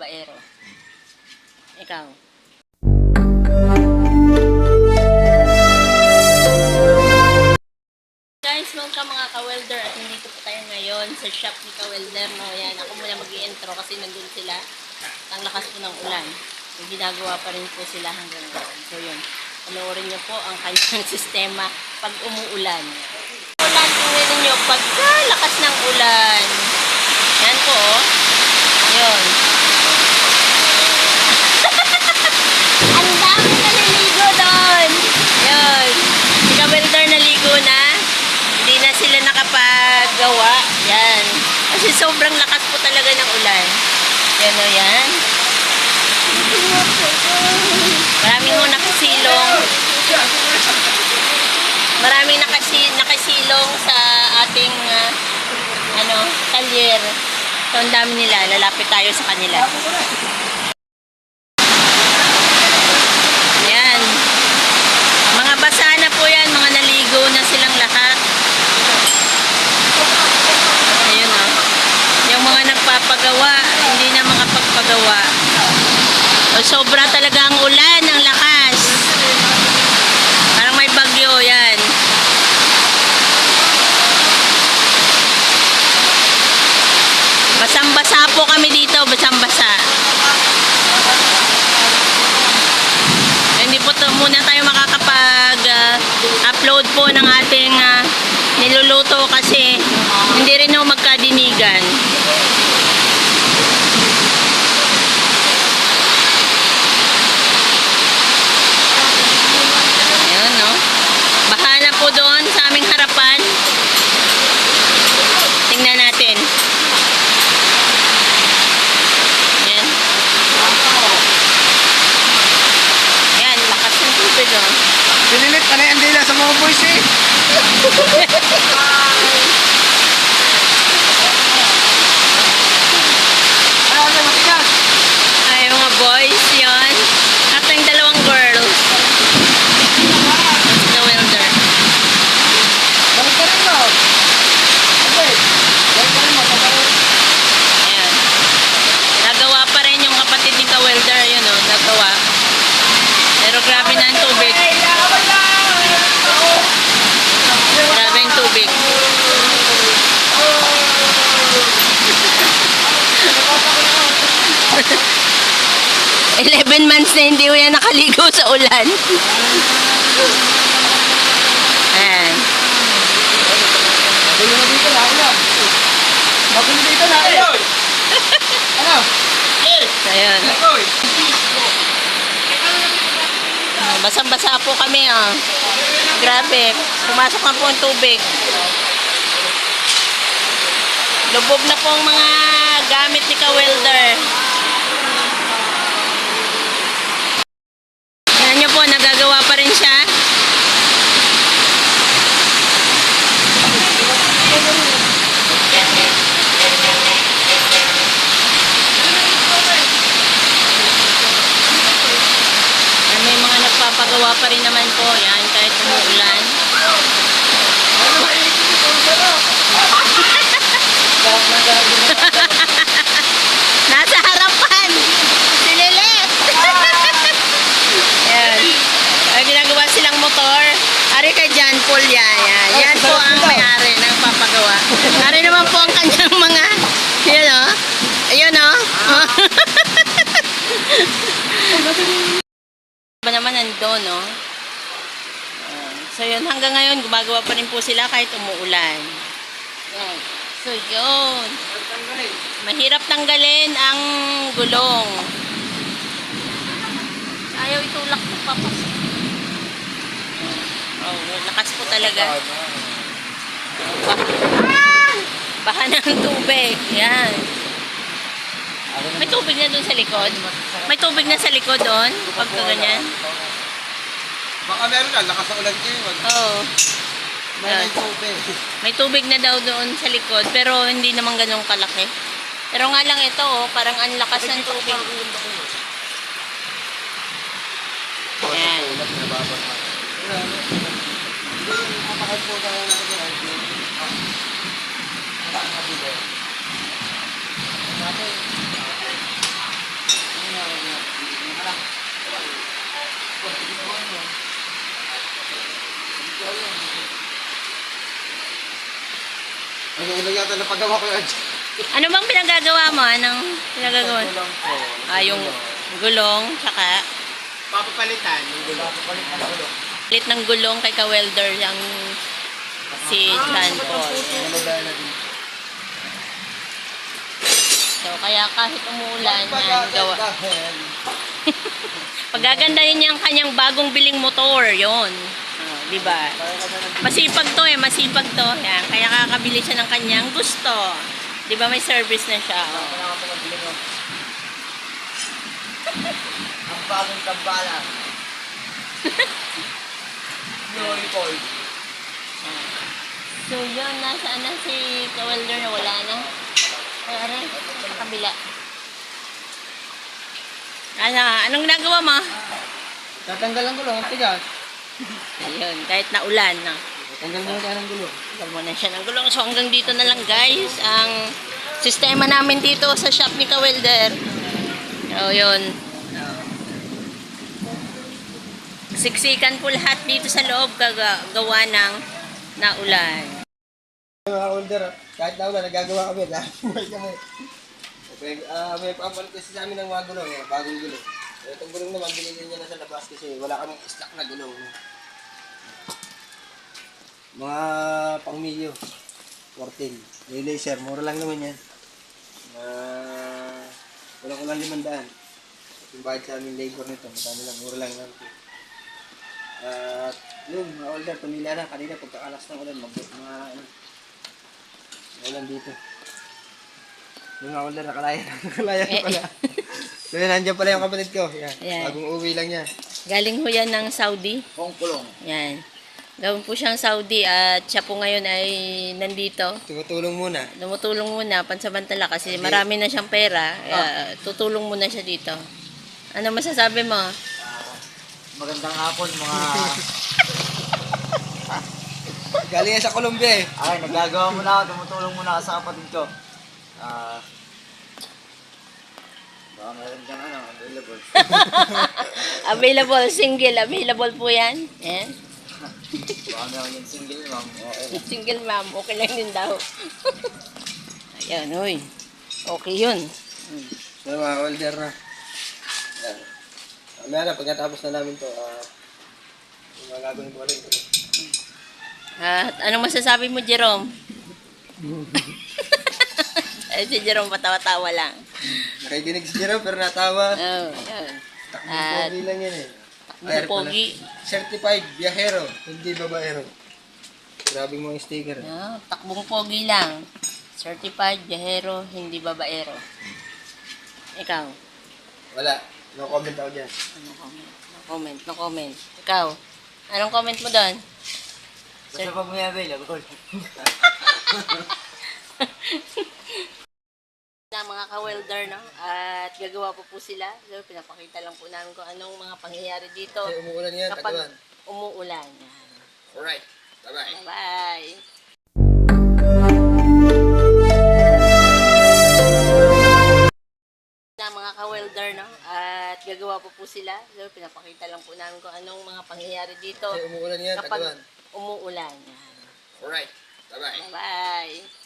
baero. Ikaw. Guys, welcome mga ka-welder at nandito po tayo ngayon sa shop ni ka-welder. No? Yan, ako muna mag-i-intro kasi nandun sila. Ang lakas po ng ulan. So, ginagawa pa rin po sila hanggang ngayon. So yun, panoorin niyo po ang kanyang sistema pag umuulan. Ulan po ninyo pagka lakas ng ulan. Yan po oh. Yun. Ang dami na naligo doon. Yun. Si ka-welder naligo na. Hindi na sila nakapagawa. Yan. Kasi sobrang lakas po talaga ng ulan. Yan o yan. Maraming mo nakasilong. Maraming nakasilong sa ating talyer. So, ang dami nila. Lalapit tayo sa kanila. Ayan. Mga basa na po yan. Mga naligo na silang lahat. Ayun o. Yung mga nagpapagawa, hindi na makapagpagawa. So, sobra talaga ang ulan. Ang lakas. Parang may bagyo. Yan. Basang-basa po kami dito, basang-basa. Hindi po muna tayo makakapag-upload po ng ating niluluto kasi hindi rin ako magkadinigan. Ayan, no? Baha na po doon sa aming harapan. Tingnan natin. Sinilit ka na yan dila sa mga boys eh. Ano matigas? Ay, mga boys yun. At yung dalawang girls. The welder. Balik ka rin mo. Okay. Balik ka rin mo. Ayan. Nagawa pa rin yung kapatid ni ka-welder. Yun o, nagawa. Pero grabe na ang tubig. Grabe ang tubig. 11 months na hindi ko yan nakaligo sa ulan. Ayan. Mabili mo dito na. Ano? Mabili dito na. Ano? So, ayan. Basang-basa po kami oh. Grabe. Pumasok na po ang tubig. Lubog na po ang mga gamit ni ka-welder. Yan nyo po, nagagawa pa rin siya. Papagawa pa rin naman po yan kahit umuulan. Nasa harapan si Lilet. Yan. Ay, ginagawa silang motor. Ari kay John Paul yan. Yan po ang may-ari ng papagawa. Ari naman po ang kanyang mga yan o. Ayun o. Ba naman nandun, no? So yun, hanggang ngayon gumagawa pa rin po sila kahit umuulan. Yan. So yun. Mahirap tanggalin ang gulong. Ayaw itulak po papas. Oh, lakas po talaga. Baha ng tubig. Yan. May tubig na doon sa likod? May tubig na sa likod doon? Pagka ganyan? Baka meron na, lakas sa ulan kayo. Oo. May tubig. May tubig na daw doon sa likod, pero hindi naman ganun kalaki. Pero nga lang ito, oh, parang ang lakas ng tubig. Ayan. ito na paggawa ko yun. Ano bang pinagagawa mo? Anong pinagagawa? Gulong po. Yung gulong, tsaka Papapalitan. Yung gulong. Papapalitan ng gulong. palit ng gulong kay ka-welder yung si John Paul. Nalagay na din. So, kaya kahit umuulan, yan, gawa. Pagagandahin niya ang kanyang bagong biling motor, yon. Oh, di ba? Masipag to masipag to. Yan, kaya kakabili siya ng kanyang gusto. Di ba may service na siya? Oh. Ang bagong tambala. Glory Paul. So, yun, nasaan na si ka-welder na wala na? Ay, aray, sa kabila. Anong ginagawa mo? Tatanggalan ko lang ang tigas. Ayun, kahit na ulan, no? Tanggal mo tayo ng gulong. Tanggal mo na siya ng gulong. So, hanggang dito na lang, guys, ang sistema namin dito sa shop ni ka-welder. So, yun. Siksikan po lahat dito sa loob gawa ng naulan. Mga older, kahit na wala, nagagawa kami. Lahat kami. May papalit kasi sa amin ng mga gulong, bagong gulong. Itong gulong naman, binigyan niya na sa labas kasi wala kaming stock na gulong. Mga pang-milyo, 14. Yung laser, mura lang naman yan. Kulang-kulang 500. Yung bayad sa aming labor nito, matano lang, mura lang naman. At yun, mga older, tumila na kanina pagkakalas ng ulan, ulan dito. Yung mga older, nakalaya na pala. So yun, nandiyan pala yung kapatid ko. Yan. Ayan. Bagong uwi lang niya. Galing ho yan ng Saudi. Hong Kong. Yan. Gawin po siyang Saudi at siya po ngayon ay nandito. Tumutulong muna. Tumutulong muna, pansamantala kasi marami na siyang pera. Tutulong muna siya dito. Ano masasabi mo? Magandang hapon mga... Galing yan sa Colombia eh. Ay, nagagawa mo na ako, tumutulong muna ako sa kapatid ko. Baka meron dyan available. Available, single, available po yan. Yan. Baka meron yung single ma'am. Okay. Single ma'am, okay lang din daw. Ayan, uy. Okay yun. So mga older na. Yan. Mamaya na, pagkatapos na namin to, yung mga gagawin ko rin ito. At anong masasabi mo, Jerome? Ay, si Jerome patawa-tawa lang. Nakikinig si Jerome pero natawa. Oh, yan. Takbong pogi lang yan eh. Takbong pogi. Certified biyahero, hindi babaero. Grabing mga sticker. Takbong pogi lang. Certified, biyahero, hindi babaero. Ikaw? Wala. No comment ako dyan. Ano comment? No comment, no comment. Ikaw? Anong comment mo doon? Basta pag may available. Na mga ka-welder, no? At gagawa po sila. So, pinapakita lang po namin kung anong mga pangyayari dito Kasi umuulan yan, kapag taguan. umuulan. Yan. Alright. Bye-bye. Bye-bye! Na mga ka-welder, no? At gagawa po sila. So, pinapakita lang po namin kung anong mga pangyayari dito Kasi umuulan yan, kapag taguan. umuulan. Yan. Alright. Bye-bye. Bye-bye!